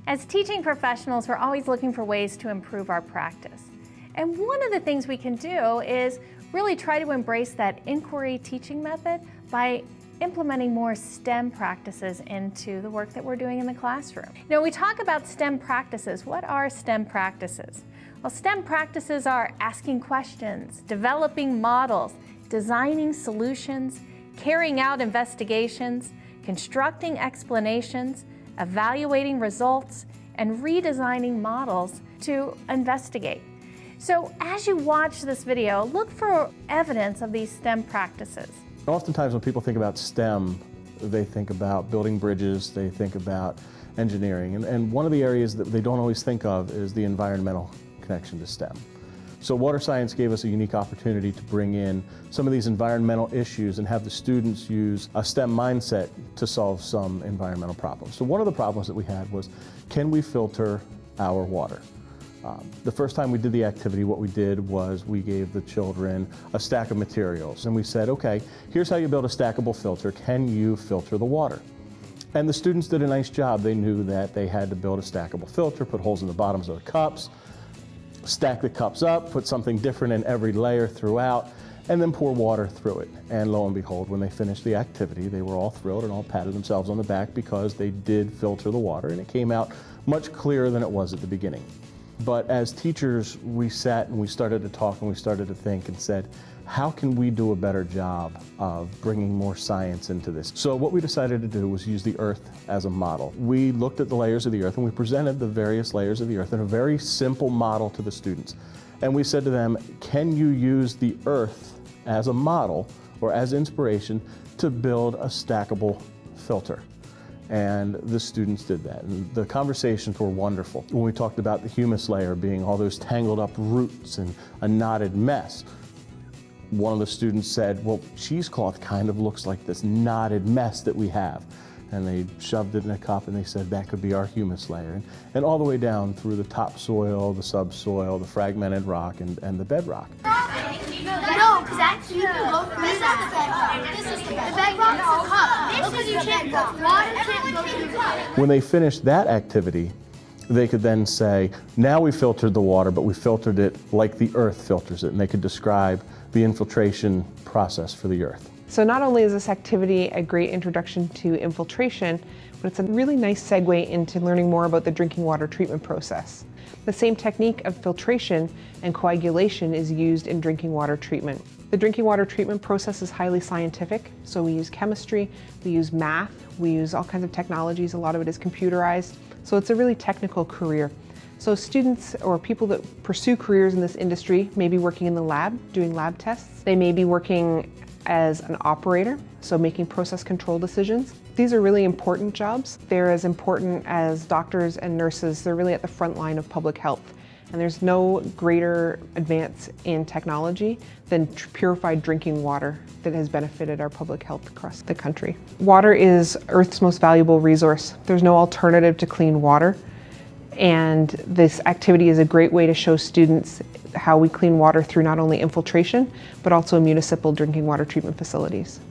As teaching professionals, we're always looking for ways to improve our practice. And one of the things we can do is really try to embrace that inquiry teaching method by implementing more STEM practices into the work that we're doing in the classroom. Now, we talk about STEM practices. What are STEM practices? Well, STEM practices are asking questions, developing models, designing solutions, carrying out investigations, constructing explanations, evaluating results, and redesigning models to investigate. So as you watch this video, look for evidence of these STEM practices. Oftentimes when people think about STEM, they think about building bridges, they think about engineering, and one of the areas that they don't always think of is the environmental connection to STEM. So water science gave us a unique opportunity to bring in some of these environmental issues and have the students use a STEM mindset to solve some environmental problems. So one of the problems that we had was, can we filter our water? The first time we did the activity, what we did was we gave the children a stack of materials and we said, okay, here's how you build a stackable filter. Can you filter the water? And the students did a nice job. They knew that they had to build a stackable filter, put holes in the bottoms of the cups, stack the cups up, put something different in every layer throughout, and then pour water through it. And lo and behold, when they finished the activity, they were all thrilled and all patted themselves on the back because they did filter the water, and it came out much clearer than it was at the beginning. But as teachers, we sat and we started to talk and we started to think and said, how can we do a better job of bringing more science into this? So what we decided to do was use the Earth as a model. We looked at the layers of the Earth and we presented the various layers of the Earth in a very simple model to the students. And we said to them, can you use the Earth as a model or as inspiration to build a stackable filter? And the students did that. And the conversations were wonderful. When we talked about the humus layer being all those tangled up roots and a knotted mess, one of the students said, well, cheesecloth kind of looks like this knotted mess that we have. And they shoved it in a cup and they said that could be our humus layer. And all the way down through the topsoil, the subsoil, the fragmented rock, and the bedrock. No, because that's you can go through that. This is the bedrock is a cup. Because you can't go. Water can't go through the cup. When they finished that activity, they could then say, now we filtered the water, but we filtered it like the Earth filters it, and they could describe the infiltration process for the Earth. So not only is this activity a great introduction to infiltration, but it's a really nice segue into learning more about the drinking water treatment process. The same technique of filtration and coagulation is used in drinking water treatment. The drinking water treatment process is highly scientific, so we use chemistry, we use math, we use all kinds of technologies, a lot of it is computerized, so it's a really technical career. So students or people that pursue careers in this industry may be working in the lab, doing lab tests. They may be working as an operator, so making process control decisions. These are really important jobs. They're as important as doctors and nurses. They're really at the front line of public health. And there's no greater advance in technology than purified drinking water that has benefited our public health across the country. Water is Earth's most valuable resource. There's no alternative to clean water. And this activity is a great way to show students how we clean water through not only infiltration, but also municipal drinking water treatment facilities.